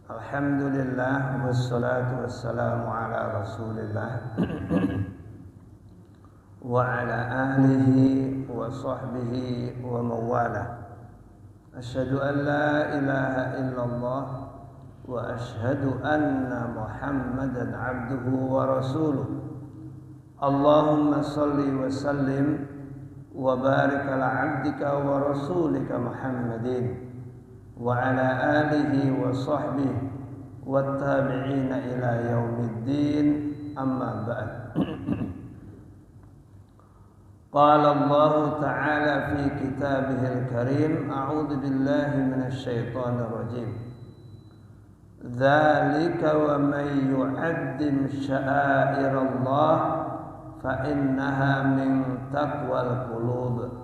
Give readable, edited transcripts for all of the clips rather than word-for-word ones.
Alhamdulillah wassalatu wassalamu ala Rasulillah wa ala alihi wa sahbihi wa mawala. Asyhadu an la ilaha illallah wa asyhadu anna Muhammadan abduhu wa rasuluh. Allahumma salli wa sallim wa barik ala abdika wa rasulika Muhammadin wa ala alihi wa sahbihi wa tabi'ina ila yaumiddin, amma ba'd. Qala Allah ta'ala fi kitabihil karim, a'udzu billahi minasy syaithanir rajim. Dzalika wa may yu'azzim sya'airallah fa innaha min taqwal qulub.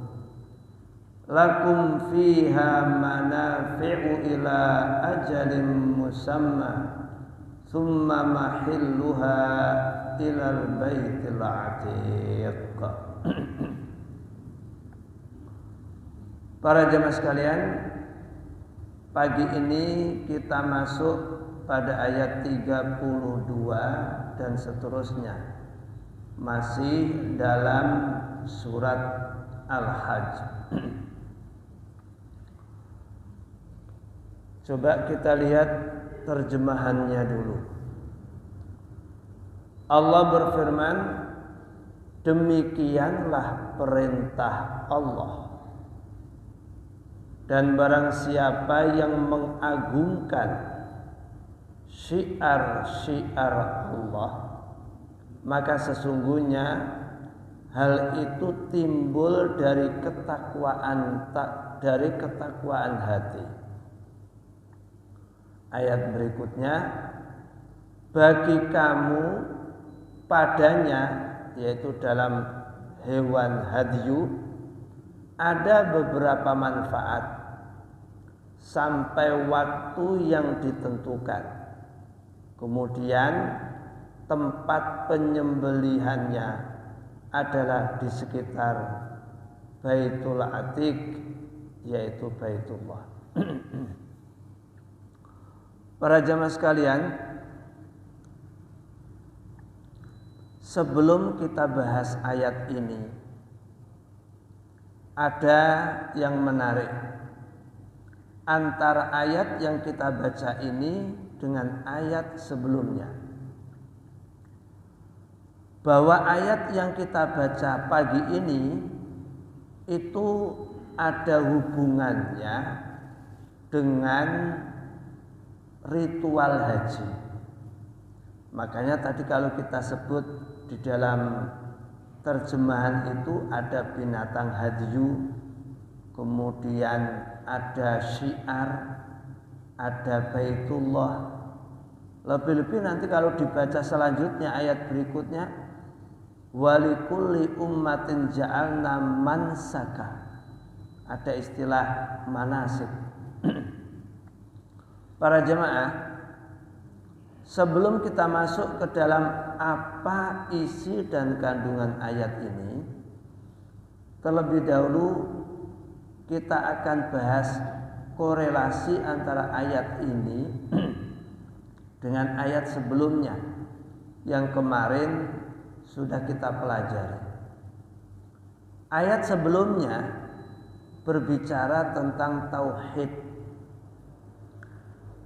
Lakum fiha manafi'u ila ajalin musamma thumma mahilluha ilal baitil atiq. Para jemaah sekalian, pagi ini kita masuk pada ayat 32 dan seterusnya, masih dalam surat Al-Hajj. Coba kita lihat terjemahannya dulu. Allah berfirman, demikianlah perintah Allah. Dan barang siapa yang mengagungkan syiar-syiar Allah, maka sesungguhnya hal itu timbul dari ketakwaan hati. Ayat berikutnya, bagi kamu padanya, yaitu dalam hewan hadyu, ada beberapa manfaat sampai waktu yang ditentukan. Kemudian tempat penyembelihannya adalah di sekitar Baitul Atiq, yaitu Baitullah. Para jamaah sekalian, sebelum kita bahas ayat ini, ada yang menarik antara ayat yang kita baca ini dengan ayat sebelumnya. Bahwa ayat yang kita baca pagi ini itu ada hubungannya dengan ritual haji. Makanya tadi kalau kita sebut di dalam terjemahan itu ada binatang hadyu, kemudian ada syiar, ada Baitullah. Lebih-lebih nanti kalau dibaca selanjutnya ayat berikutnya, walikulli ummatin ja'alna mansaka. Ada istilah manasik. Para jemaah, sebelum kita masuk ke dalam apa isi dan kandungan ayat ini, terlebih dahulu kita akan bahas korelasi antara ayat ini dengan ayat sebelumnya yang kemarin sudah kita pelajari. Ayat sebelumnya berbicara tentang tauhid,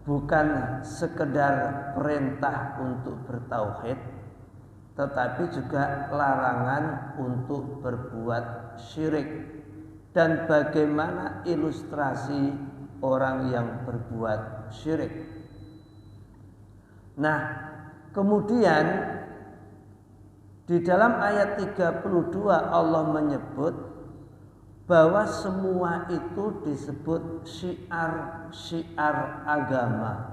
bukan sekedar perintah untuk bertauhid, tetapi juga larangan untuk berbuat syirik dan bagaimana ilustrasi orang yang berbuat syirik. Nah, kemudian di dalam ayat 32 Allah menyebut bahwa semua itu disebut syiar-syiar agama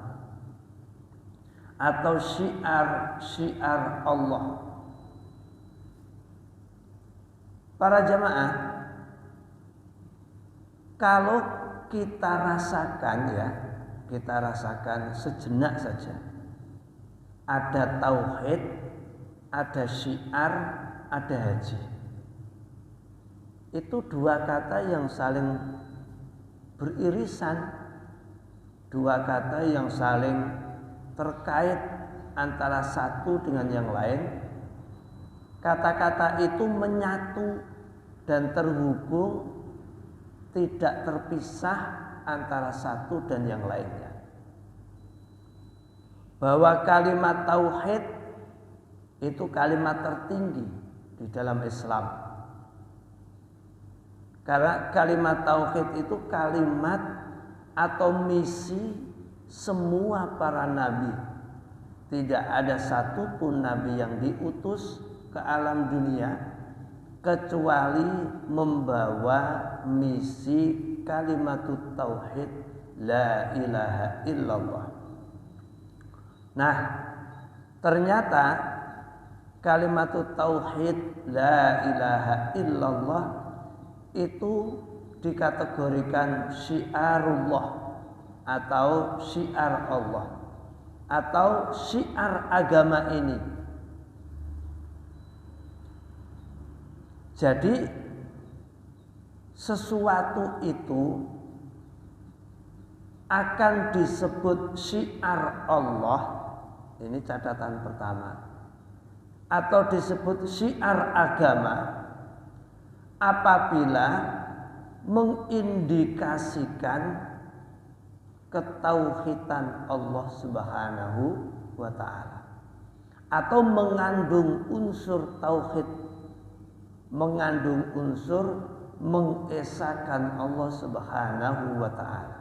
atau syiar-syiar Allah. Para jamaah, kalau kita rasakan sejenak saja, ada tauhid, ada syiar, ada haji. Itu dua kata yang saling beririsan. dua kata yang saling terkait antara satu dengan yang lain. Kata-kata itu menyatu dan terhubung, tidak terpisah antara satu dan yang lainnya. Bahwa kalimat tauhid itu kalimat tertinggi di dalam Islam. Karena kalimat tauhid itu kalimat atau misi semua para nabi. Tidak ada satupun nabi yang diutus ke alam dunia kecuali membawa misi kalimat tauhid la ilaha illallah. Nah, ternyata kalimat tauhid la ilaha illallah itu dikategorikan syiarullah atau syiar Allah atau syiar agama ini. Jadi sesuatu itu akan disebut syiar Allah, ini catatan pertama, atau disebut syiar agama apabila mengindikasikan ketauhidan Allah Subhanahu wa ta'ala atau mengandung unsur tauhid, mengandung unsur mengesahkan Allah Subhanahu wa ta'ala.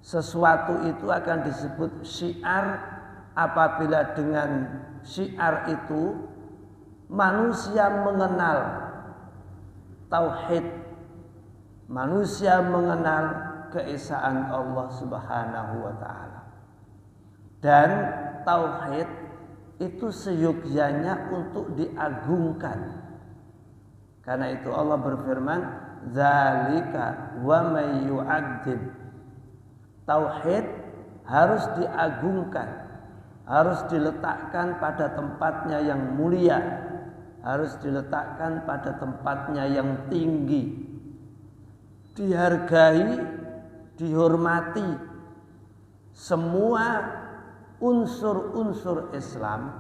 Sesuatu itu akan disebut syiar apabila dengan syiar itu manusia mengenal tauhid, manusia mengenal keesaan Allah Subhanahu wa ta'ala. Dan tauhid itu seyogyanya untuk diagungkan. Karena itu Allah berfirman, "Dzalika wa may yu'adzib." Tauhid harus diagungkan, harus diletakkan pada tempatnya yang mulia, harus diletakkan pada tempatnya yang tinggi, dihargai, dihormati. Semua unsur-unsur Islam,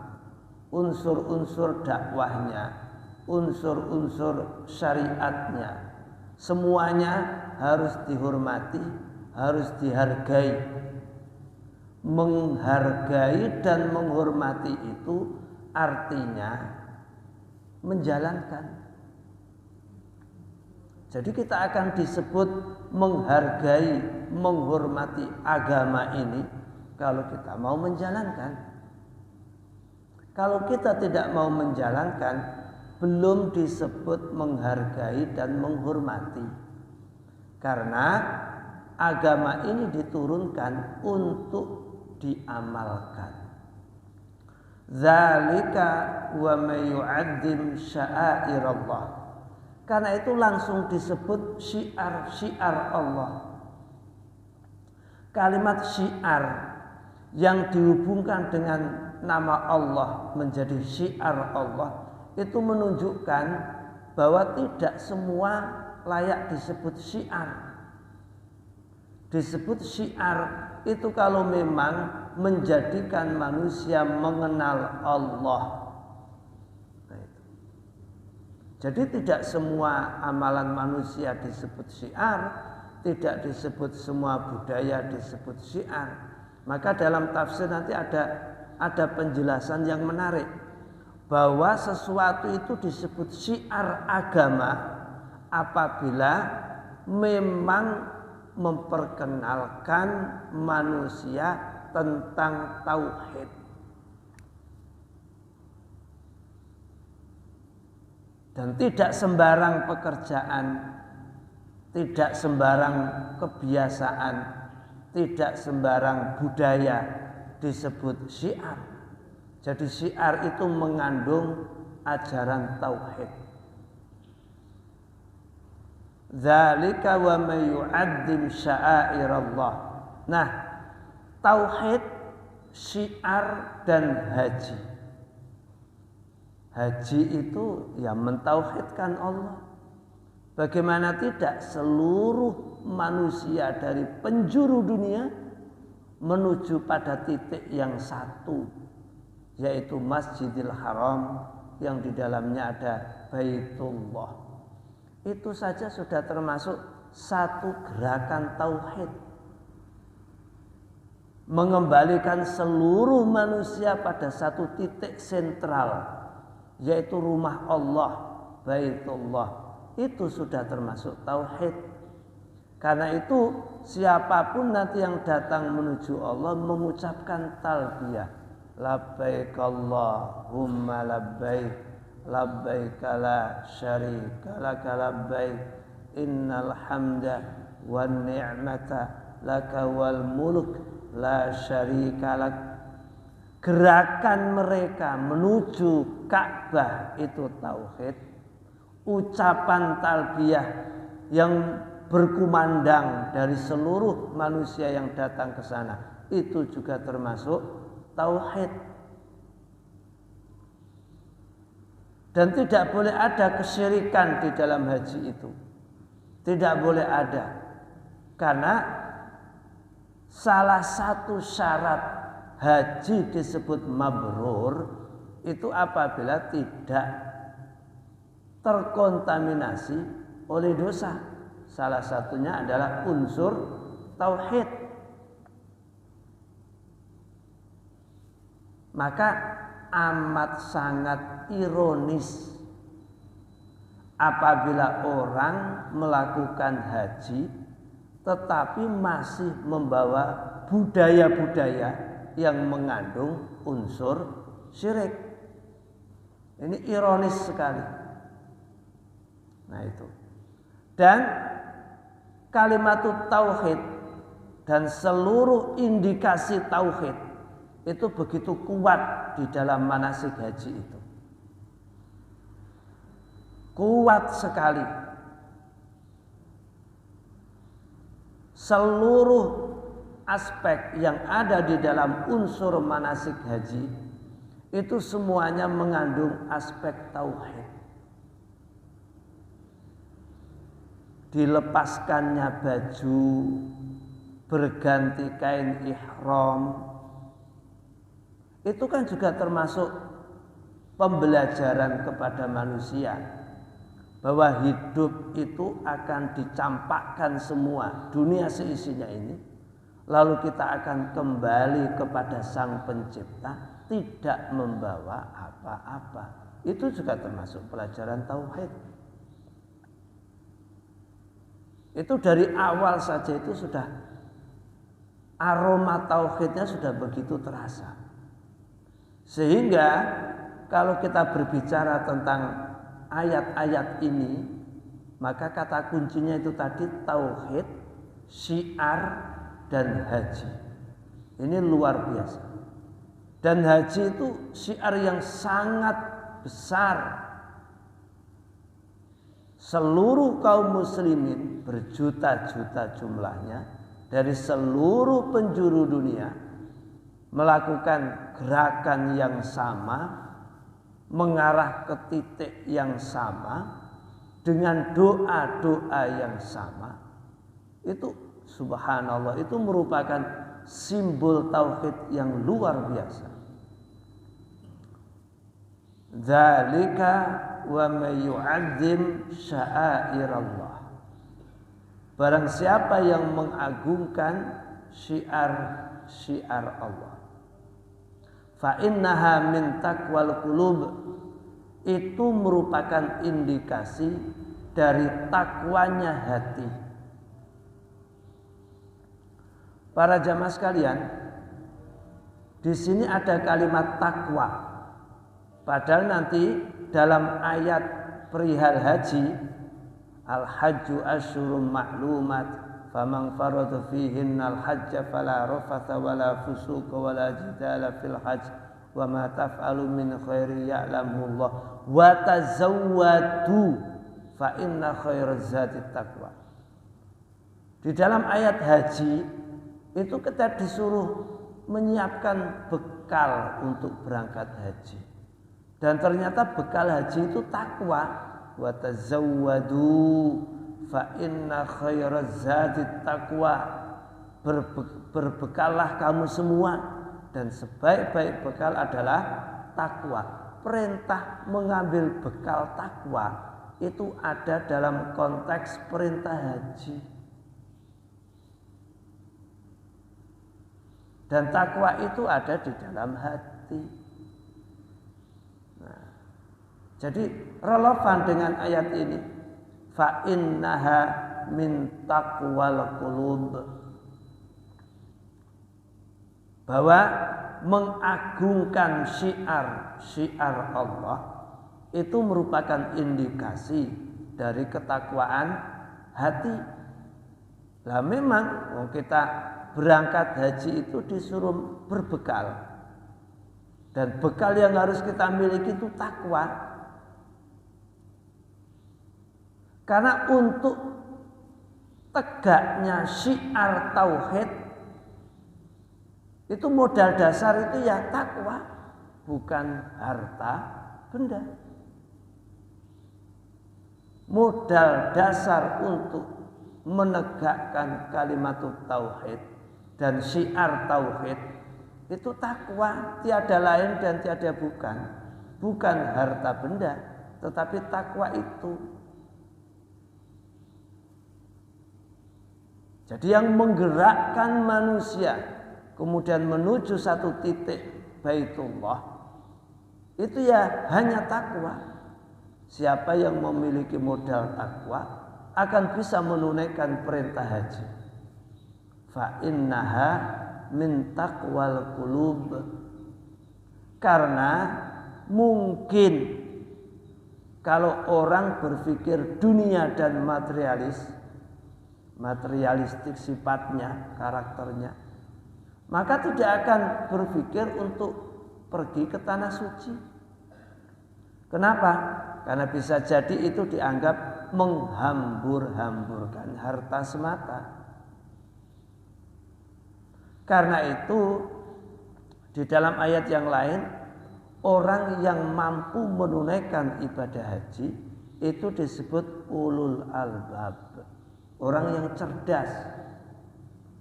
unsur-unsur dakwahnya, unsur-unsur syariatnya, semuanya harus dihormati, harus dihargai. Menghargai dan menghormati itu artinya menjalankan. Jadi kita akan disebut menghargai, menghormati agama ini kalau kita mau menjalankan. Kalau kita tidak mau menjalankan, belum disebut menghargai dan menghormati. Karena agama ini diturunkan untuk diamalkan. Dzalika wa may yu'azzim sya'airallah. Karena itu langsung disebut syiar-syiar Allah. Kalimat syiar yang dihubungkan dengan nama Allah menjadi syiar Allah itu menunjukkan bahwa tidak semua layak disebut syiar. Disebut syiar itu kalau memang menjadikan manusia mengenal Allah. Jadi tidak semua amalan manusia disebut syiar, tidak disebut semua budaya disebut syiar. Maka dalam tafsir nanti ada penjelasan yang menarik bahwa sesuatu itu disebut syiar agama apabila memang memperkenalkan manusia tentang tauhid. Dan tidak sembarang pekerjaan, tidak sembarang kebiasaan, tidak sembarang budaya disebut syiar. Jadi syiar itu mengandung ajaran tauhid. Dzalika wa may yu'azzim sya'airallah. Nah, tauhid, syiar dan haji. Haji itu ya mentauhidkan Allah. Bagaimana tidak seluruh manusia dari penjuru dunia menuju pada titik yang satu, yaitu Masjidil Haram yang di dalamnya ada Baitullah. Itu saja sudah termasuk satu gerakan tauhid, mengembalikan seluruh manusia pada satu titik sentral, yaitu rumah Allah, Baitullah. Itu sudah termasuk tauhid. Karena itu siapapun nanti yang datang menuju Allah mengucapkan talbiyah, labbaik Allahumma labbaik, labbaik la syarika laka labbaik, innal hamda wan ni'mata laka wal mulk la syarika lak. Gerakan mereka menuju Ka'bah itu tauhid. Ucapan talbiyah yang berkumandang dari seluruh manusia yang datang ke sana itu juga termasuk tauhid. Dan tidak boleh ada kesyirikan di dalam haji itu. Tidak boleh ada. Karena salah satu syarat haji disebut mabrur itu apabila tidak terkontaminasi oleh dosa. Salah satunya adalah unsur tauhid. Maka amat sangat ironis apabila orang melakukan haji tetapi masih membawa budaya-budaya yang mengandung unsur syirik. Ini ironis sekali. Nah itu. Dan kalimat tauhid dan seluruh indikasi tauhid itu begitu kuat di dalam manasik haji itu. Kuat sekali. Seluruh aspek yang ada di dalam unsur manasik haji itu semuanya mengandung aspek tauhid. Dilepaskannya baju, berganti kain ihram, itu kan juga termasuk pembelajaran kepada manusia bahwa hidup itu akan dicampakkan semua dunia seisinya ini, lalu kita akan kembali kepada Sang Pencipta tidak membawa apa-apa. Itu juga termasuk pelajaran tauhid. Itu dari awal saja itu sudah aroma tauhidnya sudah begitu terasa. Sehingga kalau kita berbicara tentang ayat-ayat ini, maka kata kuncinya itu tadi tauhid, syiar, dan haji. Ini luar biasa. Dan haji itu syiar yang sangat besar. Seluruh kaum muslimin berjuta-juta jumlahnya dari seluruh penjuru dunia melakukan gerakan yang sama, mengarah ke titik yang sama, dengan doa-doa yang sama. Itu subhanallah, itu merupakan simbol tauhid yang luar biasa. Dzalika wa may yu'azzim sya'airallah. Barang siapa yang mengagungkan syiar-syiar Allah, fa innaha min taqwal qulub, itu merupakan indikasi dari takwanya hati. Para jamaah sekalian, di sini ada kalimat takwa. Padahal nanti dalam ayat perihal haji, al-hajju asyurum ma'lumat, faman farada fihinna al-hajja fala rafatha wala fusuqa wala jidala fil hajj wa ma taf'alu min khairin ya'lamuhu Allah wa tazawwadu fa inna khairaz zadi taqwa. Di dalam ayat haji itu kita disuruh menyiapkan bekal untuk berangkat haji. Dan ternyata bekal haji itu takwa. Wa tazawwadu fa inna khairaz zadi taqwa. berbekallah kamu semua, dan sebaik-baik bekal adalah takwa. Perintah mengambil bekal takwa itu ada dalam konteks perintah haji. Dan takwa itu ada di dalam hati. Nah, jadi relevan dengan ayat ini. Fa innaha min taqwal qulub. Bahwa mengagungkan syiar Allah itu merupakan indikasi dari ketakwaan hati. Lah memang kita berangkat haji itu disuruh berbekal, dan bekal yang harus kita miliki itu takwa. Karena untuk tegaknya syiar tauhid itu modal dasar itu ya takwa, bukan harta benda. Modal dasar untuk menegakkan kalimat tauhid dan syiar tauhid itu takwa, tiada lain dan tiada bukan harta benda, tetapi takwa itu. Jadi yang menggerakkan manusia kemudian menuju satu titik Baitullah itu ya hanya takwa. Siapa yang memiliki modal takwa akan bisa menunaikan perintah haji. Fa innaha min taqwal qulub. Karena mungkin kalau orang berpikir dunia dan materialistik sifatnya, karakternya, maka tidak akan berpikir untuk pergi ke tanah suci. Kenapa? Karena bisa jadi itu dianggap menghambur-hamburkan harta semata. Karena itu di dalam ayat yang lain, orang yang mampu menunaikan ibadah haji itu disebut ulul albab, orang yang cerdas.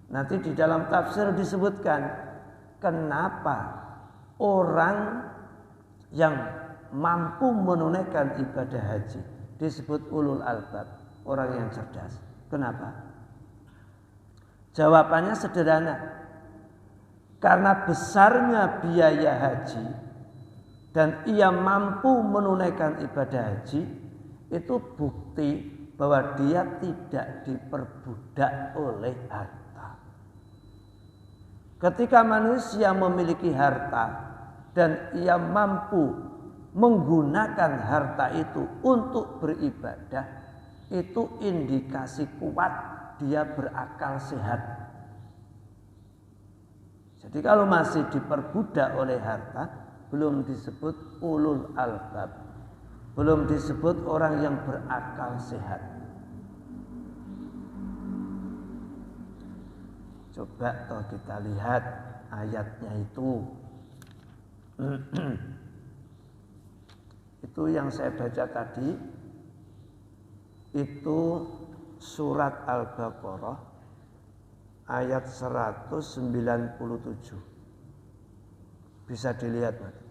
Nanti di dalam tafsir disebutkan kenapa orang yang mampu menunaikan ibadah haji disebut ulul albab, orang yang cerdas. Kenapa? Jawabannya sederhana. Karena besarnya biaya haji dan ia mampu menunaikan ibadah haji, itu bukti bahwa dia tidak diperbudak oleh harta. Ketika manusia memiliki harta dan ia mampu menggunakan harta itu untuk beribadah, itu indikasi kuat dia berakal sehat. Jadi kalau masih diperbudak oleh harta, belum disebut ulul albab, belum disebut orang yang berakal sehat. Coba toh kita lihat ayatnya itu. Itu yang saya baca tadi, itu surat Al-Baqarah ayat 197. Bisa dilihat nanti.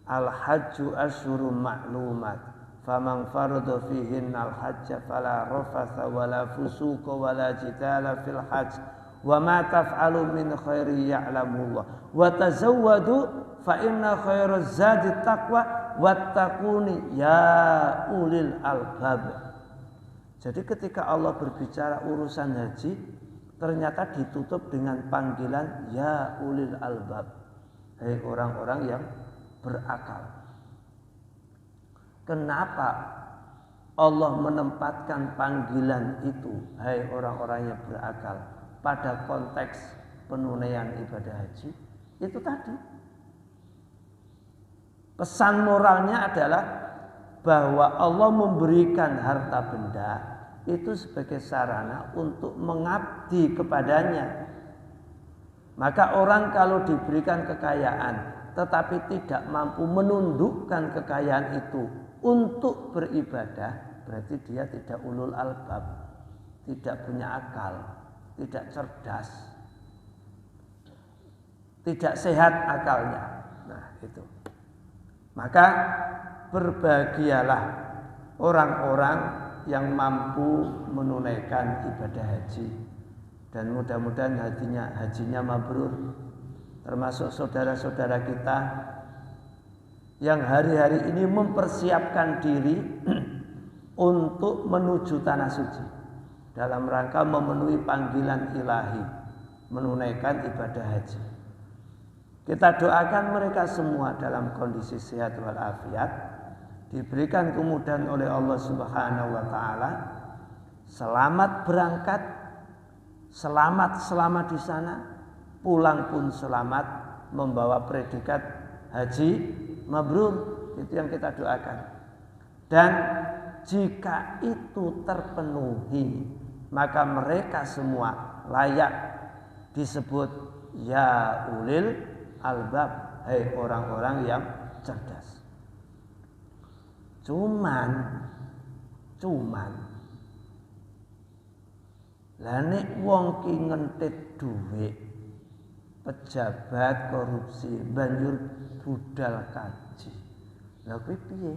Al-hajju asyhurun ma'lumat, faman farada fihinna al-hajja fala rafatha wala fusuqa wala jidala fil hajj wa ma taf'alu min khairi ya'lamullah wa tazawwadu fa inna khairaz zadi taqwa wattaquni ya ulil albab. Jadi ketika Allah berbicara urusan haji, ternyata ditutup dengan panggilan ya ulil albab, hei orang-orang yang berakal. Kenapa Allah menempatkan panggilan itu, hai orang-orang yang berakal, pada konteks penunaian ibadah haji? Itu tadi. Pesan moralnya adalah bahwa Allah memberikan harta benda itu sebagai sarana untuk mengabdi kepadanya. Maka orang kalau diberikan kekayaan tetapi tidak mampu menundukkan kekayaan itu untuk beribadah, berarti dia tidak ulul albab, tidak punya akal. tidak cerdas, tidak sehat akalnya. Nah, itu. Maka berbahagialah orang-orang yang mampu menunaikan ibadah haji, dan mudah-mudahan hajinya mabrur. Termasuk saudara-saudara kita yang hari-hari ini mempersiapkan diri untuk menuju tanah suci dalam rangka memenuhi panggilan ilahi, menunaikan ibadah haji. Kita doakan mereka semua dalam kondisi sehat walafiat, diberikan kemudahan oleh Allah Subhanahu wa taala, selamat berangkat, selamat selama di sana, pulang pun selamat membawa predikat haji mabrur. Itu yang kita doakan. Dan jika itu terpenuhi, maka mereka semua layak disebut ya ulil albab, hai orang-orang yang cerdas. Cuman lah nek wong ki ngentit dhuwit, pejabat korupsi banjur budal kaji. Lah kuwi piye?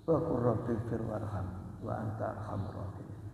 Wa qur rabbi fir warham wa anta arhamur rahimin.